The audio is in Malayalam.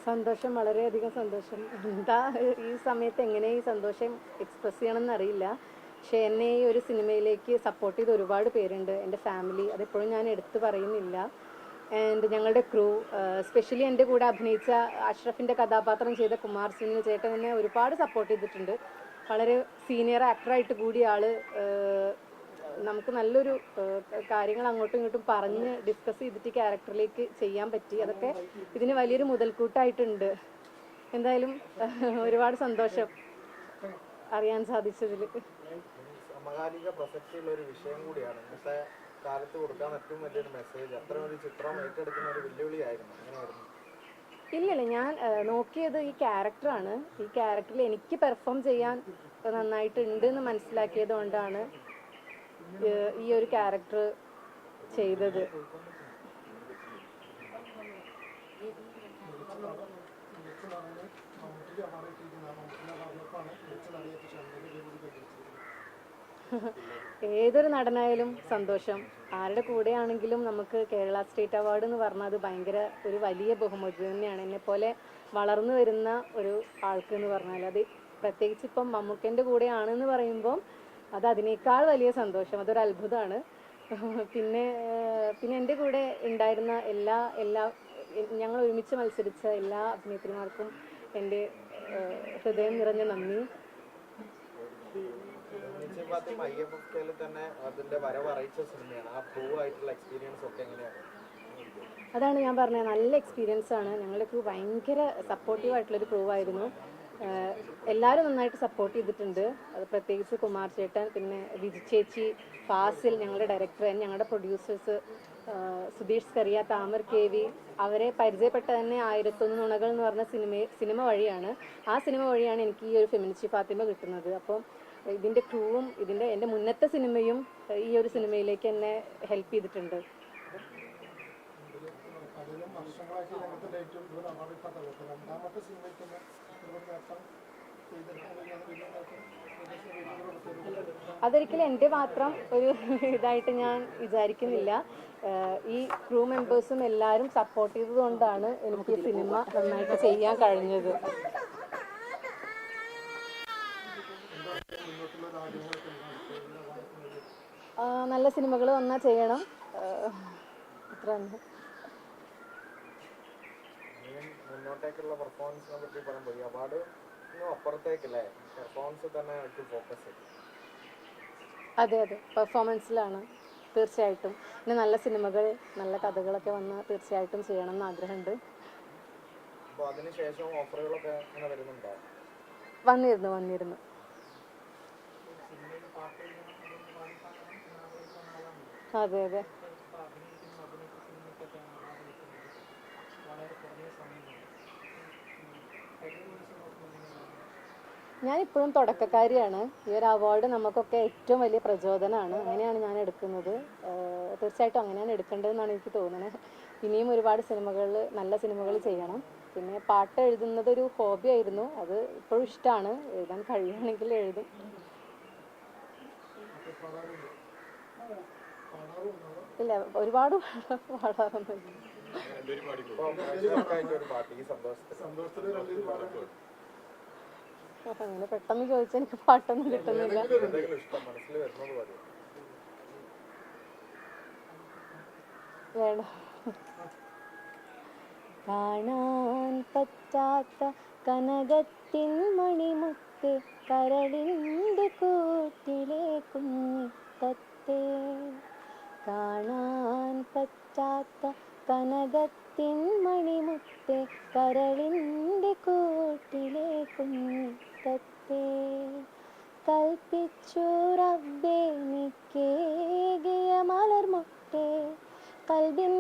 സന്തോഷം, വളരെയധികം സന്തോഷം. എന്താ ഈ സമയത്ത് എങ്ങനെ ഈ സന്തോഷം എക്സ്പ്രസ് ചെയ്യണമെന്ന് അറിയില്ല. പക്ഷെ എന്നെ ഈ ഒരു സിനിമയിലേക്ക് സപ്പോർട്ട് ചെയ്ത ഒരുപാട് പേരുണ്ട്. എൻ്റെ ഫാമിലി, അതെപ്പോഴും ഞാൻ എടുത്തു പറയുന്നില്ല. ആൻഡ് ഞങ്ങളുടെ ക്രൂ, സ്പെഷ്യലി എൻ്റെ കൂടെ അഭിനയിച്ച അഷ്റഫിൻ്റെ കഥാപാത്രം ചെയ്ത കുമാർ സുനിൽ ചേട്ടൻ എന്നെ ഒരുപാട് സപ്പോർട്ട് ചെയ്തിട്ടുണ്ട്. വളരെ സീനിയർ ആക്ടറായിട്ട് കൂടി ആൾ നമുക്ക് നല്ലൊരു കാര്യങ്ങൾ അങ്ങോട്ടും ഇങ്ങോട്ടും പറഞ്ഞ് ഡിസ്കസ് ചെയ്തിട്ട് ക്യാരക്ടറിലേക്ക് ചെയ്യാൻ പറ്റി. അതൊക്കെ ഇതിന് വലിയൊരു മുതൽക്കൂട്ടായിട്ടുണ്ട്. എന്തായാലും ഒരുപാട് സന്തോഷം അറിയാൻ സാധിച്ചതിൽ. സമകാലിക പ്രസക്തിയുള്ള ഒരു വിഷയം കൂടിയാണ് ഇന്നത്തെ കാലത്ത് കൊടുക്കാൻ ഏറ്റവും വലിയൊരു മെസ്സേജ്. അത്തരം ഒരു ചിത്രം ഏറ്റെടുക്കുന്ന ഒരു വെല്ലുവിളിയായിരുന്നു. അങ്ങനെയായിരുന്നു? ഇല്ലല്ല, ഞാൻ നോക്കിയത് ഈ ക്യാരക്ടറാണ്. ഈ ക്യാരക്ടറിൽ എനിക്ക് പെർഫോം ചെയ്യാൻ നന്നായിട്ടുണ്ട് എന്ന് മനസ്സിലാക്കിയത് കൊണ്ടാണ് ഈ ഒരു ക്യാരക്ടർ ചെയ്തത്. ഏതൊരു നടനായാലും സന്തോഷം. ആരുടെ കൂടെയാണെങ്കിലും നമുക്ക് കേരള സ്റ്റേറ്റ് അവാർഡ് എന്ന് പറഞ്ഞാൽ അത് ഭയങ്കര ഒരു വലിയ ബഹുമതി തന്നെയാണ്. എന്നെപ്പോലെ വളർന്നു വരുന്ന ഒരു ആൾക്ക് എന്ന് പറഞ്ഞാൽ അത്, പ്രത്യേകിച്ച് ഇപ്പം മമ്മൂക്കൻ്റെ കൂടെയാണെന്ന് പറയുമ്പോൾ അത് അതിനേക്കാൾ വലിയ സന്തോഷം. അതൊരു അത്ഭുതമാണ്. പിന്നെ എൻ്റെ കൂടെ ഉണ്ടായിരുന്ന എല്ലാ ഞങ്ങൾ ഒരുമിച്ച് മത്സരിച്ച എല്ലാ അഭിനേത്രിമാർക്കും എൻ്റെ ഹൃദയം നിറഞ്ഞ നന്ദി. അതാണ് ഞാൻ പറഞ്ഞത്, നല്ല എക്സ്പീരിയൻസ് ആണ്. ഞങ്ങളുടെ ക്രൂ ഭയങ്കര സപ്പോർട്ടീവ് ആയിട്ടുള്ളൊരു ക്രൂ ആയിരുന്നു. എല്ലാവരും നന്നായിട്ട് സപ്പോർട്ട് ചെയ്തിട്ടുണ്ട്. അത് പ്രത്യേകിച്ച് കുമാർ ചേട്ടൻ, പിന്നെ വിജി ചേച്ചി, ഫാസിൽ, ഞങ്ങളുടെ ഡയറക്ടർ, ഞങ്ങളുടെ പ്രൊഡ്യൂസേഴ്സ്, സുധീഷ് കറിയ, താമർ കെ വി, അവരെ പരിചയപ്പെട്ട തന്നെ 1001 നുണകൾ എന്ന് പറഞ്ഞ സിനിമ വഴിയാണ്. ആ സിനിമ വഴിയാണ് എനിക്ക് ഈ ഒരു ഫെമിനിസ്റ്റ് ഫാത്തിമ കിട്ടുന്നത്. അപ്പം ഇതിൻ്റെ ക്രൂവും എൻ്റെ മുന്നത്തെ സിനിമയും ഈ ഒരു സിനിമയിലേക്ക് എന്നെ ഹെൽപ്പ് ചെയ്തിട്ടുണ്ട്. അതൊരിക്കലും എൻ്റെ മാത്രം ഒരു ഇതായിട്ട് ഞാൻ വിചാരിക്കുന്നില്ല. ഈ ക്രൂ മെമ്പേഴ്സും എല്ലാവരും സപ്പോർട്ട് ചെയ്തതുകൊണ്ടാണ് എനിക്ക് ഈ സിനിമ നന്നായിട്ട് ചെയ്യാൻ കഴിഞ്ഞത്. നല്ല സിനിമകൾ വന്നാൽ ചെയ്യണം, അത്ര തന്നെ. മുന്നോട്ടേക്കുള്ള പെർഫോമൻസിനെ പറ്റി പറയുമ്പോൾ ഈ അവാർഡ് അപ്പുറത്തേക്കല്ലേ, പെർഫോമൻസ് തന്നെ ഫോക്കസ്? അതെ, പെർഫോമൻസിലാണ് തീർച്ചയായിട്ടും. പിന്നെ നല്ല സിനിമകൾ, നല്ല കഥകളൊക്കെ വന്നാൽ തീർച്ചയായിട്ടും ചെയ്യണം എന്ന് ആഗ്രഹമുണ്ട്. വന്നിരുന്നു. അതെ. ഞാനിപ്പോഴും തുടക്കക്കാരിയാണ്. ഈ ഒരു അവാർഡ് നമുക്കൊക്കെ ഏറ്റവും വലിയ പ്രചോദനമാണ്. അങ്ങനെയാണ് ഞാൻ എടുക്കുന്നത്. തീർച്ചയായിട്ടും അങ്ങനെയാണ് എടുക്കേണ്ടതെന്നാണ് എനിക്ക് തോന്നുന്നത്. ഇനിയും ഒരുപാട് നല്ല സിനിമകൾ ചെയ്യണം. പിന്നെ പാട്ട് എഴുതുന്നത് ഒരു ഹോബി ആയിരുന്നു. അത് ഇപ്പോഴും ഇഷ്ടമാണ്. എഴുതാൻ കഴിയുകയാണെങ്കിൽ എഴുതും. ഇല്ല, ഒരുപാട് പാടാറൊന്നുമില്ല. അങ്ങനെ പെട്ടെന്ന് ചോദിച്ചാൽ എനിക്ക് പാട്ടൊന്നും കിട്ടുന്നില്ല. വേണം. കാണാൻ പറ്റാത്ത കനകത്തിൻ മണിമുത്ത്, കരളിൻ്റെ കൂട്ടിലെ കുഞ്ഞിത്തത്തേ. കാണാൻ പറ്റാത്ത കനകത്തിൻ മണിമുത്ത്, കരളിൻ്റെ കൂട്ടിലെ കുഞ്ഞിത്തത്തേ. കൽപ്പിച്ചു റബ്ബേ നിക്കേകിയ മലർമുട്ടേ, കൽബിൻ